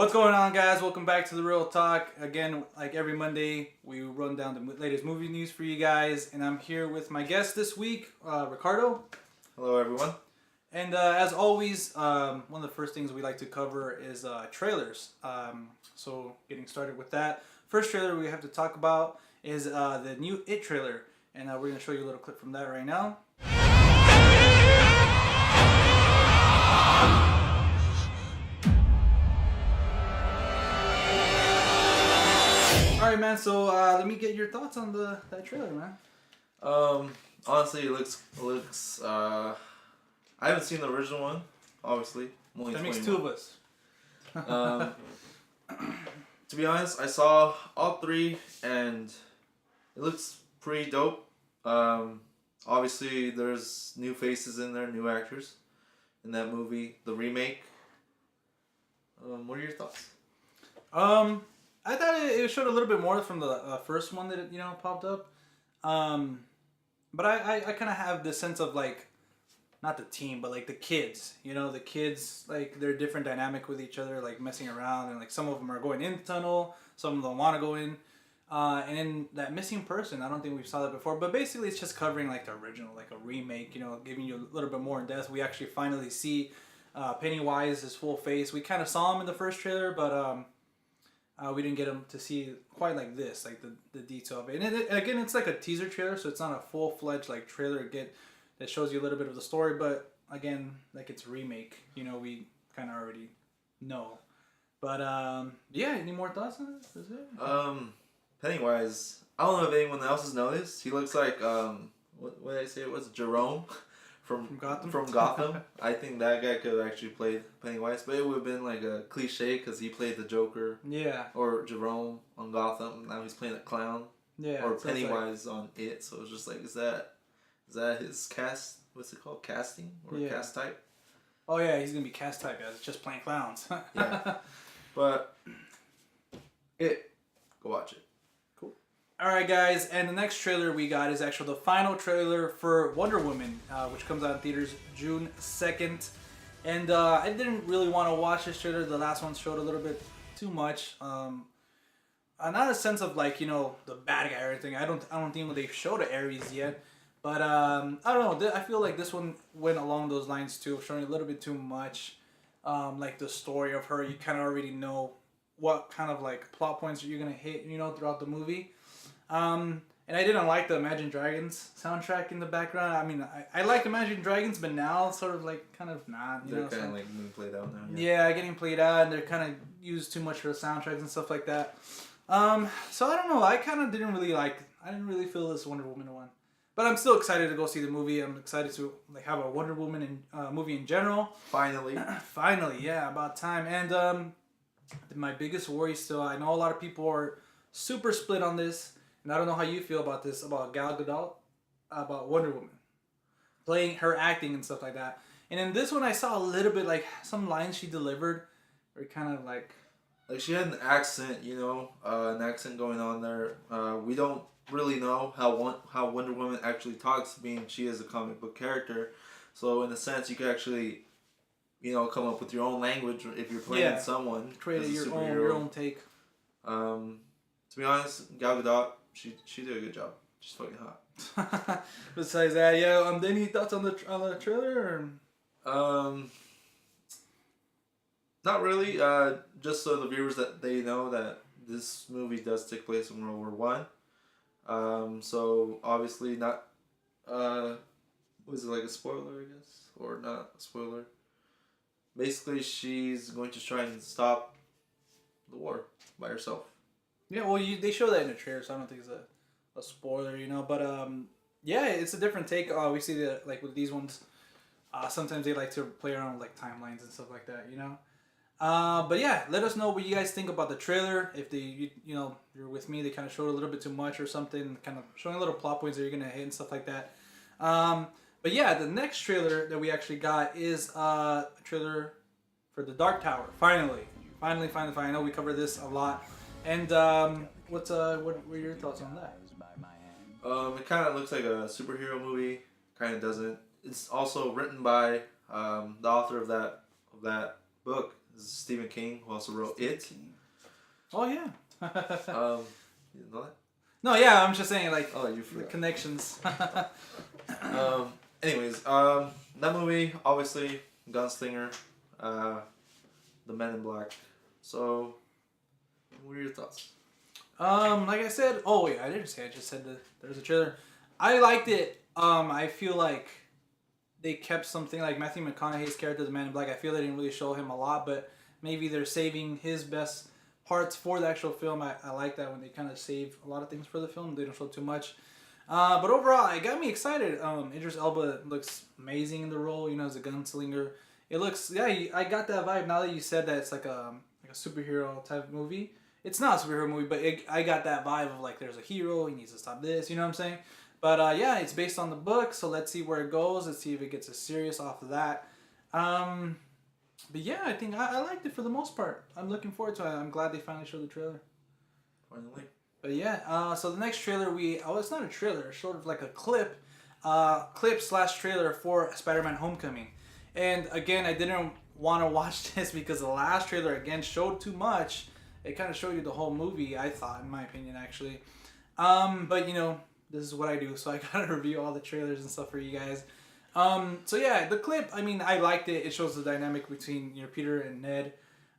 What's going on, guys? Welcome back to The Real Talk. Again, like every Monday, we run down the latest movie news for you guys. And I'm here with my guest this week, Ricardo. Hello, everyone. And as always, one of the first things we like to cover is trailers. So getting started with that. First trailer we have to talk about is the new It trailer. And we're going to show you a little clip from that right now. Alright, man, so let me get your thoughts on that trailer, man. Honestly, it looks. I haven't seen the original one, obviously. That makes two of us. To be honest, I saw all three, and it looks pretty dope. Obviously, there's new faces in there, new actors in that movie, the remake. What are your thoughts? I thought it showed a little bit more from the first one that popped up, but I kind of have this sense of like, not the team, but like the kids. The kids, like, they're different dynamic with each other, like messing around, and like some of them are going in the tunnel, some of them want to go in, and then that missing person. I don't think we saw that before, but basically it's just covering like the original, like a remake. Giving you a little bit more in depth. We actually finally see Pennywise, his full face. We kind of saw him in the first trailer, but we didn't get him to see quite like this, like the detail of it. And again, it's like a teaser trailer, so it's not a full-fledged like trailer that shows you a little bit of the story. But again, like it's a remake, we kind of already know. But yeah, any more thoughts on this? Is it? Pennywise. I don't know if anyone else has noticed. He looks like what did I say? It was Jerome. From Gotham. I think that guy could have actually played Pennywise, but it would have been like a cliche because he played the Joker. Yeah. Or Jerome on Gotham. Now he's playing a clown. Yeah. Or Pennywise on It. So it's just like, is that his cast? What's it called? Casting or cast type? Oh yeah, he's gonna be cast type as just playing clowns. Yeah. But go watch it. Alright, guys, and the next trailer we got is actually the final trailer for Wonder Woman, which comes out in theaters June 2nd. And I didn't really want to watch this trailer. The last one showed a little bit too much. Not a sense of like, the bad guy or anything. I don't think they showed Ares yet. But I don't know. I feel like this one went along those lines too, showing a little bit too much. Like the story of her, you kind of already know what kind of like plot points you're going to hit, throughout the movie. And I didn't like the Imagine Dragons soundtrack in the background. I mean, I like Imagine Dragons, but now it's sort of like kind of not. They're kind of like being played out now. Yeah, getting played out, and they're kind of used too much for the soundtracks and stuff like that. So I don't know. I kind of didn't really feel this Wonder Woman one, but I'm still excited to go see the movie. I'm excited to like have a Wonder Woman movie in general. Finally. Finally, yeah, about time. And my biggest worry still, I know a lot of people are super split on this. And I don't know how you feel about this, about Gal Gadot, about Wonder Woman. Playing her acting and stuff like that. And in this one, I saw a little bit, like, some lines she delivered were kind of like... Like, she had an accent, an accent going on there. We don't really know how Wonder Woman actually talks, being she is a comic book character. So, in a sense, you could actually, come up with your own language if you're playing someone. Create your own take. To be honest, Gal Gadot, she did a good job. She's fucking hot. Besides that, yeah. Any thoughts on the trailer? Or? Not really. Just so the viewers that they know that this movie does take place in World War I. So obviously not. Was it like a spoiler? I guess, or not a spoiler. Basically, she's going to try and stop the war by herself. Yeah, well, they show that in the trailer, so I don't think it's a spoiler, But yeah, it's a different take. We see that like with these ones, sometimes they like to play around with like timelines and stuff like that, But yeah, let us know what you guys think about the trailer. If you're with me, they kind of showed a little bit too much or something, kind of showing little plot points that you're gonna hit and stuff like that. But yeah, the next trailer that we actually got is a trailer for The Dark Tower. Finally. I know we covered this a lot. And what were your thoughts on that? It kind of looks like a superhero movie. Kind of doesn't. It's also written by the author of that book, This is Stephen King, who also wrote It. Oh yeah. You know that? No, yeah, I'm just saying like Oh, you the forgot. connections. Anyways, that movie, obviously, Gunslinger, The Men in Black. So, what are your thoughts? Like I said, oh wait, I didn't say. I just said that there's a trailer. I liked it. I feel like they kept something like Matthew McConaughey's character, the Man in Black. I feel they didn't really show him a lot, but maybe they're saving his best parts for the actual film. I like that when they kind of save a lot of things for the film. They don't show too much. But overall, it got me excited. Idris Elba looks amazing in the role. You know, as a gunslinger. It looks, yeah. I got that vibe now that you said that it's like a superhero type movie. It's not a superhero movie, but I got that vibe of like there's a hero. He needs to stop this. You know what I'm saying? But yeah, it's based on the book, so let's see where it goes. Let's see if it gets as serious off of that. But yeah, I think I liked it for the most part. I'm looking forward to it. I'm glad they finally showed the trailer. Finally. But yeah, so the next trailer it's not a trailer, it's sort of like a clip / trailer for Spider-Man Homecoming. And again, I didn't want to watch this because the last trailer again showed too much. It kind of showed you the whole movie, I thought, in my opinion, actually. But you know, this is what I do, so I gotta review all the trailers and stuff for you guys. So yeah, the clip, I mean, I liked it. It shows the dynamic between, you know, Peter and Ned.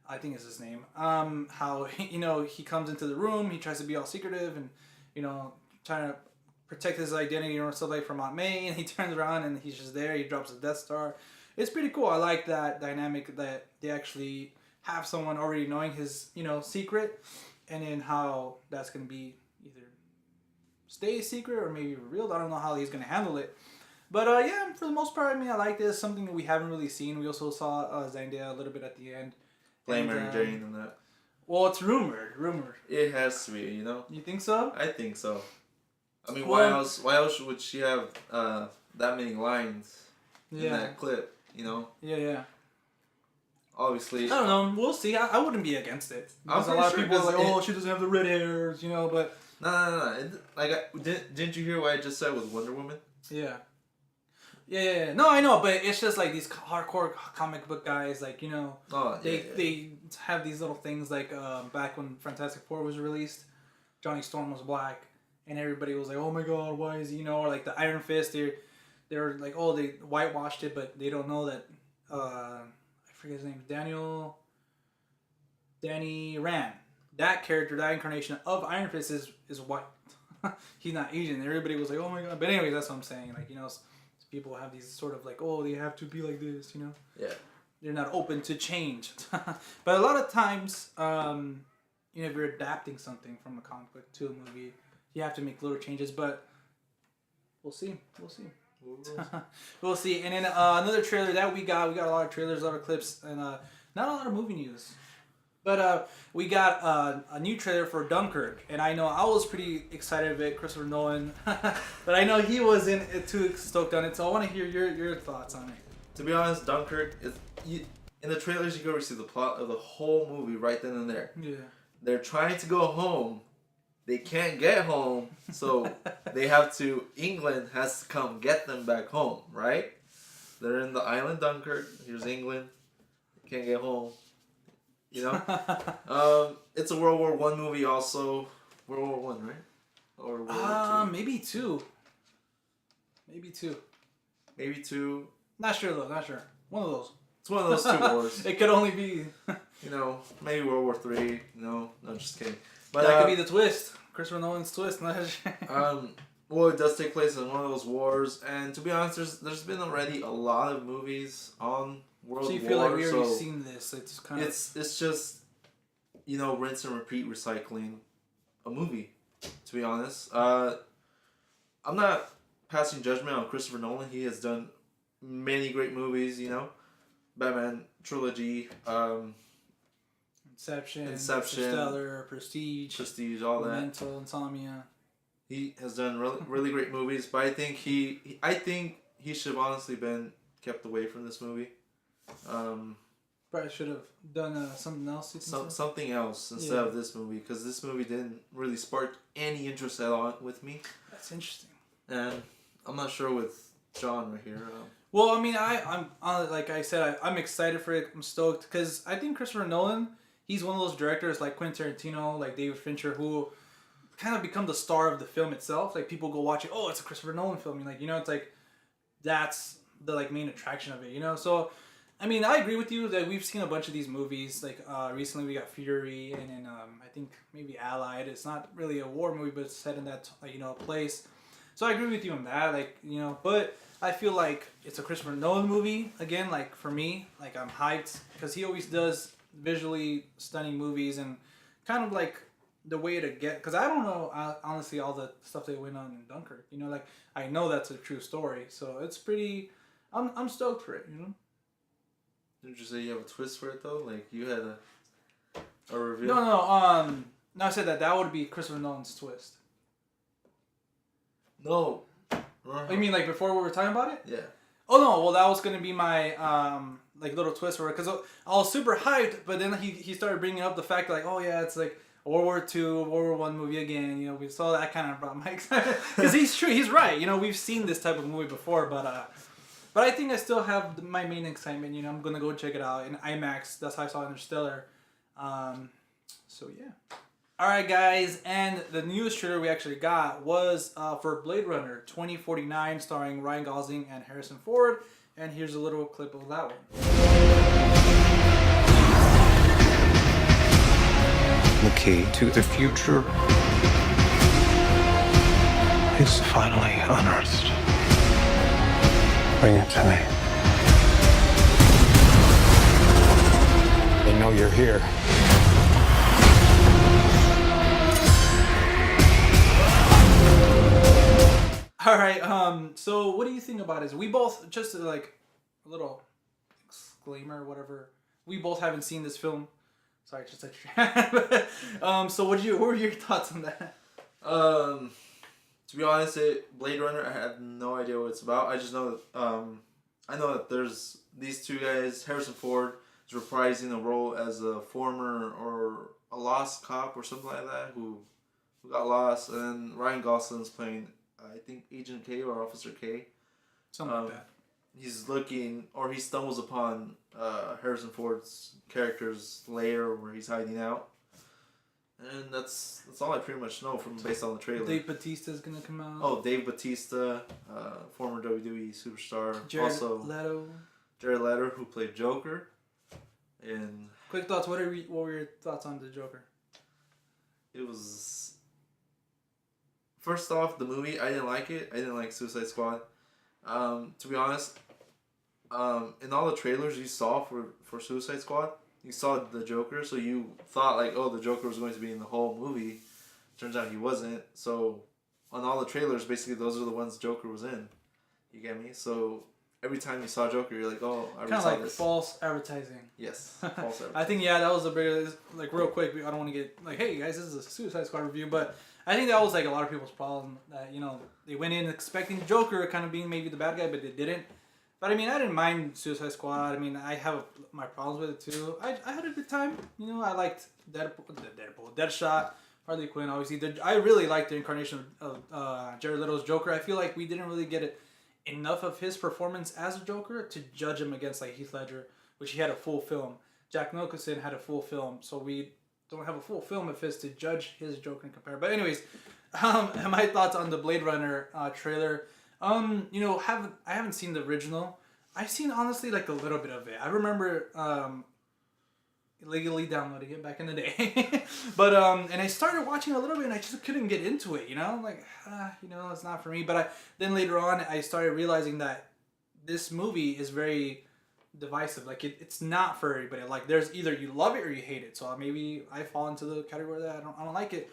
I think is his name. How, you know, he comes into the room, he tries to be all secretive and, you know, trying to protect his identity or something from Aunt May, and he turns around and he's just there. He drops a Death Star. It's pretty cool. I like that dynamic that they actually have someone already knowing his, you know, secret, and then how that's gonna be either stay a secret or maybe revealed. I don't know how he's gonna handle it. But yeah, for the most part, I mean, I like this. Something that we haven't really seen. We also saw Zendaya a little bit at the end. Mary Jane and that. Well, it's rumored. It has to be, you know? You think so? I think so. I mean, Well, why else would she have that many lines in Yeah. that clip, you know? Yeah. Obviously. I don't know. We'll see. I wouldn't be against it. I'm Because a pretty lot of sure, people are like, 'cause oh, she doesn't have the red hairs, you know, but No. Didn't you hear what I just said with Wonder Woman? yeah. Yeah. No, I know, but it's just like these hardcore comic book guys, like, you know, Oh, they have these little things like back when Fantastic Four was released, Johnny Storm was black, and everybody was like, oh my god, why is he, you know, or like the Iron Fist, they're like, oh, they whitewashed it, but they don't know that, I forget his name, Danny Rand. That character, that incarnation of Iron Fist is white. He's not Asian. Everybody was like, oh my god. But anyways, that's what I'm saying. Like, you know, people have these sort of like, oh, they have to be like this, you know? Yeah. They're not open to change. But a lot of times, you know, if you're adapting something from a comic book to a movie, you have to make little changes. But we'll see. We'll see. And then another trailer that we got a lot of trailers, a lot of clips, and not a lot of movie news. But we got a new trailer for Dunkirk, and I know I was pretty excited of it, Christopher Nolan, but I know he wasn't too stoked on it, so I want to hear your thoughts on it. To be honest, Dunkirk in the trailers you go see the plot of the whole movie right then and there. Yeah. They're trying to go home. They can't get home, so they have to. England has to come get them back home, right? They're in the island Dunkirk. Here's England. They can't get home. You know, it's a World War One movie. Also, World War One, right? Or World War Two? Maybe two. Maybe two. Not sure though. Not sure. One of those. It's one of those two wars. It could only be. You know, maybe World War Three. No, just kidding. But that could be the twist. Christopher Nolan's twist. Well, it does take place in one of those wars, and to be honest, there's been already a lot of movies on World War. So you feel like we already seen this? It's kind of. It's just, you know, rinse and repeat recycling a movie. To be honest, I'm not passing judgment on Christopher Nolan. He has done many great movies. You know, Batman trilogy. Inception, Interstellar, Prestige, all that. Mental, Insomnia. He has done really great movies, but I think he should have honestly been kept away from this movie. Probably should have done something else. Something else instead of this movie, because this movie didn't really spark any interest at all with me. That's interesting. And I'm not sure with John right here. Well, I mean, I'm like I said, I'm excited for it. I'm stoked because I think Christopher Nolan, he's one of those directors like Quentin Tarantino, like David Fincher, who kind of become the star of the film itself. Like people go watch it. Oh, it's a Christopher Nolan film. And, like, it's like that's the like main attraction of it. So I mean, I agree with you that we've seen a bunch of these movies. Like recently, we got Fury, and then I think maybe Allied. It's not really a war movie, but it's set in that place. So I agree with you on that. Like but I feel like it's a Christopher Nolan movie again. Like for me, like I'm hyped because he always does visually stunning movies and kind of like the way to get. Because I don't know honestly all the stuff that went on in Dunkirk. Like I know that's a true story, so it's pretty. I'm stoked for it. Did you say you have a twist for it though? Like you had a review? No. No, I said that would be Christopher Nolan's twist. No. Oh, you mean like before we were talking about it? Yeah. Oh no, well that was gonna be my like little twist for it because I was super hyped, but then he started bringing up the fact that, like, oh yeah, it's like a World War II, World War One movie again. We saw that kind of brought my excitement because he's right. We've seen this type of movie before, but I think I still have my main excitement. I'm gonna go check it out in IMAX. That's how I saw Interstellar. So yeah. All right, guys, and the newest trailer we actually got was for Blade Runner 2049, starring Ryan Gosling and Harrison Ford. And here's a little clip of that one. The key to the future is finally unearthed. Bring it to me. They know you're here. All right. So what do you think about it? We both, just like a little exclaimer, whatever. We both haven't seen this film. Sorry, just so what were your thoughts on that? To be honest, Blade Runner, I have no idea what it's about. I just know that I know that there's these two guys. Harrison Ford is reprising a role as a former or a lost cop or something like that who got lost, and Ryan Gosling's playing, I think, Agent K or Officer K. Something like that. He's looking, or he stumbles upon Harrison Ford's character's lair where he's hiding out, and that's all I pretty much know from based on the trailer. Dave Bautista's gonna come out. Oh, Dave Bautista, former WWE superstar. Jared Leto, who played Joker. And quick thoughts. What were your thoughts on the Joker? It was, first off, the movie, I didn't like it. I didn't like Suicide Squad. To be honest, in all the trailers you saw for Suicide Squad, you saw the Joker, so you thought like, oh, the Joker was going to be in the whole movie. Turns out he wasn't. So on all the trailers, basically those are the ones Joker was in. You get me? So every time you saw Joker, you're like, oh, I already saw this. Kind of like false advertising. Yes, false advertising. I think, yeah, that was a big, like, real quick, I don't want to get, like, hey, guys, this is a Suicide Squad review, but I think that was, like, a lot of people's problem, that, they went in expecting Joker kind of being maybe the bad guy, but they didn't. But, I mean, I didn't mind Suicide Squad. I mean, I have my problems with it, too. I had a good time. I liked Deadshot, Harley Quinn, obviously. I really liked the incarnation of Jared Leto's Joker. I feel like we didn't really get enough of his performance as a Joker to judge him against, like, Heath Ledger, which he had a full film. Jack Nicholson had a full film, so we don't have a full film of his to judge his Joker and compare. But anyways, my thoughts on the Blade Runner trailer. I haven't seen the original. I've seen, honestly, like, a little bit of it. I remember illegally downloading it back in the day. But and I started watching a little bit and I just couldn't get into it, like, it's not for me. But then later on I started realizing that this movie is very divisive. Like, it's not for everybody. Like, there's either you love it or you hate it. So maybe I fall into the category that I don't like it.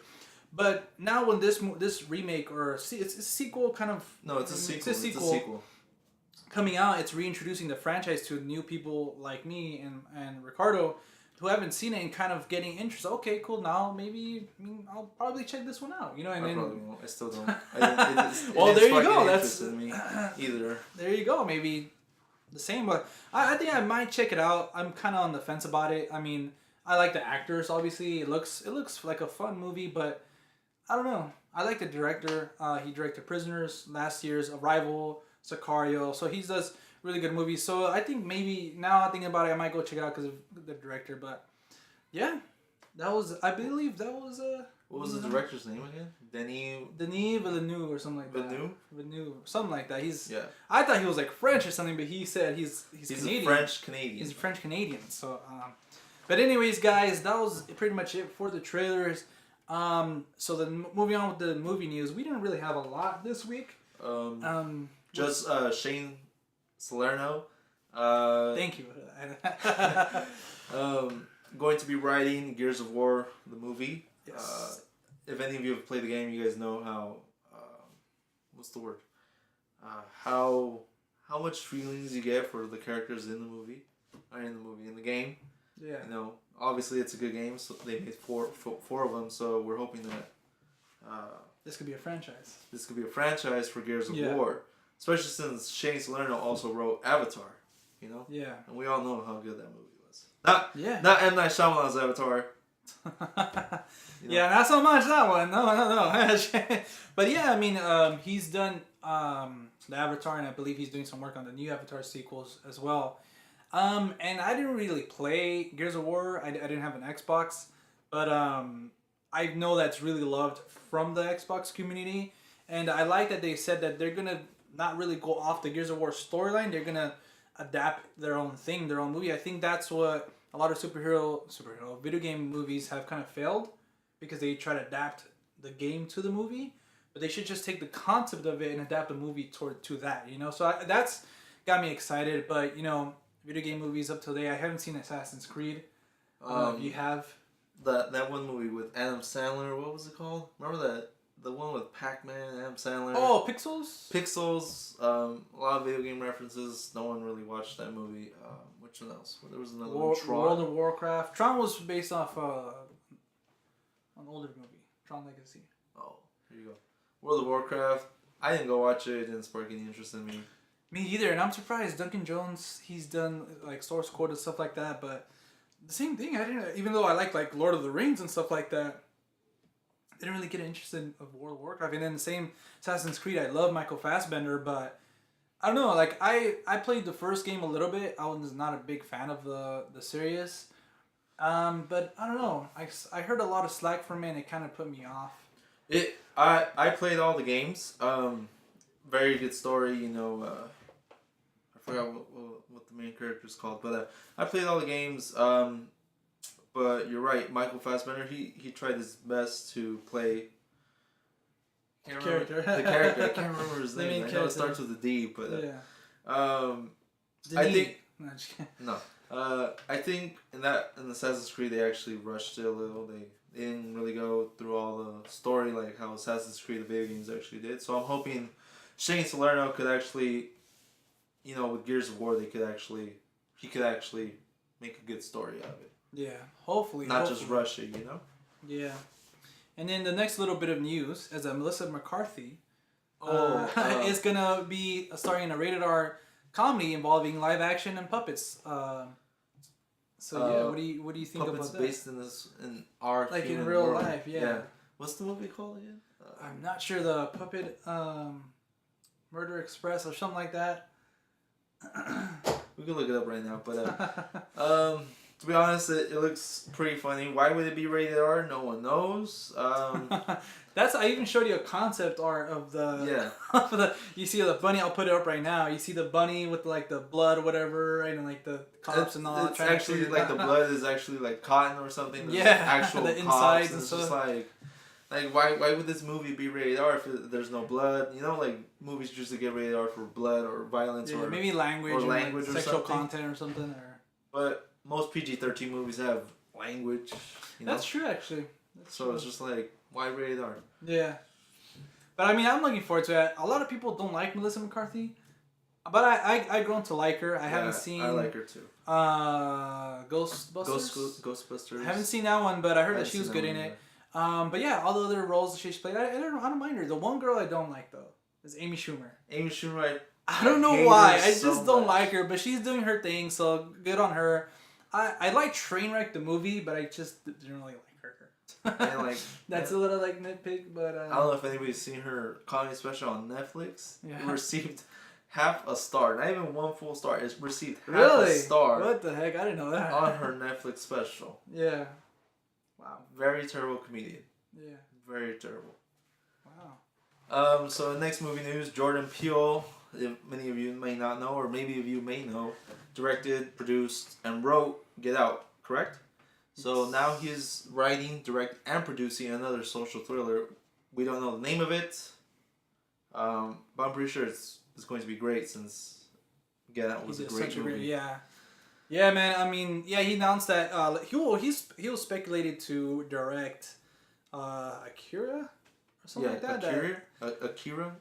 But now when this remake or it's a sequel kind of... No, it's a sequel. It's a sequel. Coming out, it's reintroducing the franchise to new people like me and Ricardo who haven't seen it and kind of getting interest. Okay, cool. Now maybe I'll probably check this one out. And I then probably won't. I still don't. Well, there you go. That's me either. There you go. Maybe the same, but I think I might check it out. I'm kind of on the fence about it. I mean, I like the actors. Obviously, it looks like a fun movie, but I don't know. I like the director. He directed Prisoners, last year's Arrival, Sicario. So he does really good movie. So I think maybe now I'm thinking about it, I might go check it out because of the director. But yeah, I believe that was What was the director's name again? Denis Villeneuve or something like that. Villeneuve, something like that. I thought he was like French or something, but he said he's Canadian. A French Canadian. He's a French Canadian. So, but anyways, guys, that was pretty much it for the trailers. So then moving on with the movie news, we didn't really have a lot this week. Just Shane Salerno. Thank you. Going to be writing Gears of War, the movie. Yes. If any of you have played the game, you guys know how. What's the word? How much feelings you get for the characters in the movie, in the game. Yeah. You know, obviously it's a good game, so they made four of them. So we're hoping that this could be a franchise. This could be a franchise for Gears of War, especially since Shane Salerno also wrote Avatar. You know. Yeah. And we all know how good that movie was. Not M. Night Shyamalan's Avatar. Yeah, not so much that one. No. But yeah, I mean, he's done the Avatar, and I believe he's doing some work on the new Avatar sequels as well. And I didn't really play Gears of War. I didn't have an Xbox, but I know that's really loved from the Xbox community, and I like that they said that they're gonna not really go off the Gears of War storyline. They're gonna adapt their own thing, their own movie. I think that's what a lot of superhero video game movies have kind of failed, because they try to adapt the game to the movie, but they should just take the concept of it and adapt the movie to that, you know. So that's got me excited. But you know, video game movies up till today, I haven't seen Assassin's Creed. You have that one movie with Adam Sandler. What was it called? Remember the one with Pac-Man, Adam Sandler. Oh, Pixels. Pixels. A lot of video game references. No one really watched that movie. Which one else? There was another one. Tron. World of Warcraft. Tron was based off an older movie, Tron Legacy. Oh, here you go. World of Warcraft. I didn't go watch it. It didn't spark any interest in me. Me either, and I'm surprised. Duncan Jones, he's done like source code and stuff like that, but the same thing. I didn't, even though I like Lord of the Rings and stuff like that, I didn't really get interested of World of Warcraft. And then the same Assassin's Creed, I love Michael Fassbender, but I don't know. Like I played the first game a little bit. I was not a big fan of the series. But I don't know. I heard a lot of slack from it, and it kind of put me off. I played all the games. Very good story. You know, I forgot what the main character is called, but I played all the games. But you're right, Michael Fassbender. He tried his best to play. The character. I can't remember his name. I know it starts with a D, but I think I think in Assassin's Creed they actually rushed it a little. They didn't really go through all the story like how Assassin's Creed the video games actually did. So I'm hoping Shane Salerno could actually, you know, with Gears of War he could actually make a good story out of it. Yeah, hopefully. Not just rush it, you know. Yeah. And then the next little bit of news is that Melissa McCarthy is gonna be starring in a rated R comedy involving live action and puppets. What do you think about that? Puppets based in our like in real world. life, yeah. What's the movie called again? I'm not sure. The puppet Murder Express or something like that. We can look it up right now, but to be honest, it looks pretty funny. Why would it be rated R? No one knows. I even showed you a concept art of the you see the bunny. I'll put it up right now. You see the bunny with like the blood or whatever, right? And like the cops and all. It's actually like the blood is actually like cotton or something. There's actual the cops, insides and it's stuff. Just like why would this movie be rated R if there's no blood? You know, like movies usually get rated R for blood or violence or maybe language or like sexual something. content or something. But most PG-13 movies have language. You know? That's true, actually. It's just like, why rated R? Yeah. But I mean, I'm looking forward to it. A lot of people don't like Melissa McCarthy, but I grown to like her. I haven't seen. I like her too. Ghostbusters. Ghostbusters. I haven't seen that one, but I heard that she was good in it. But yeah, all the other roles that she's played, I don't mind her. The one girl I don't like though is Amy Schumer. Amy Schumer. I don't know why. I just don't like her, but she's doing her thing, so good on her. I like Trainwreck the movie, but I just didn't really like her. And like that's a little like nitpick, but I don't know if anybody's seen her comedy special on Netflix. Yeah. It received half a star, not even one full star. It's received half Really? a star What the heck? I didn't know that. on her Netflix special. Yeah. Wow. Very terrible comedian. Yeah. Very terrible. Wow. So next movie news, Jordan Peele, if many of you may not know, or maybe of you may know, directed, produced, and wrote Get Out, correct? So now he's writing, direct, and producing another social thriller. We don't know the name of it, but I'm pretty sure it's going to be great since Get Out was a great movie. Yeah, man. I mean, yeah, he announced that he was speculated to direct Akira or something like that. Akira,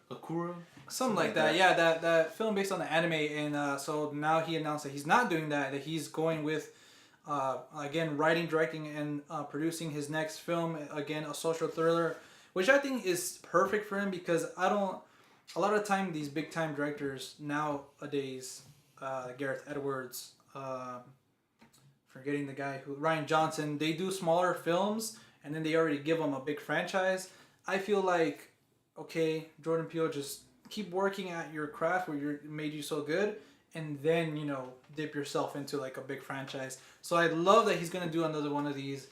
something like that. Yeah, that film based on the anime, and so now he announced that he's not doing that. That he's going with again writing, directing, and producing his next film. Again, a social thriller, which I think is perfect for him because I don't. A lot of time, these big time directors nowadays, Gareth Edwards, forgetting the guy who Ryan Johnson, they do smaller films and then they already give them a big franchise. I feel like, okay, Jordan Peele, just keep working at your craft where you made you so good, and then dip yourself into like a big franchise. So I love that he's gonna do another one of these.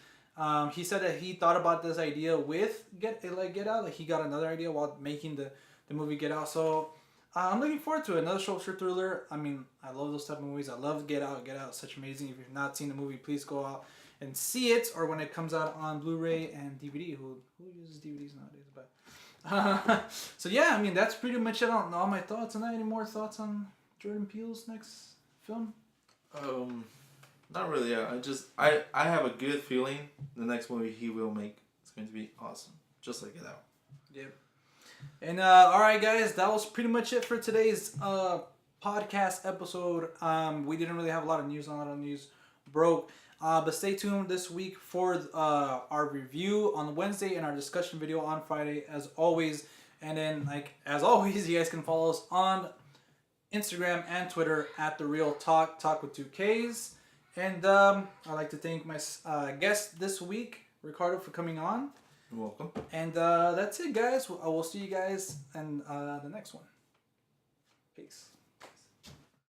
He said that he thought about this idea with Get Out, like he got another idea while making the movie Get Out. So I'm looking forward to it. Another social thriller. I mean, I love those type of movies. I love Get Out. Get Out is such amazing. If you've not seen the movie, please go out and see it, or when it comes out on Blu-ray and DVD. Who uses DVDs nowadays? But so yeah, I mean that's pretty much it on all my thoughts. Any more thoughts on Jordan Peele's next film? Not really. Yeah, I have a good feeling the next movie he will make is going to be awesome, just like Get Out. Yep. And all right, guys, that was pretty much it for today's podcast episode. We didn't really have a lot of news. A lot of news broke. But stay tuned this week for our review on Wednesday and our discussion video on Friday, as always. And then, as always, you guys can follow us on Instagram and Twitter at The Real Talk with 2 Ks. And I'd like to thank my guest this week, Ricardo, for coming on. You're welcome. And that's it, guys. I will see you guys in the next one. Peace.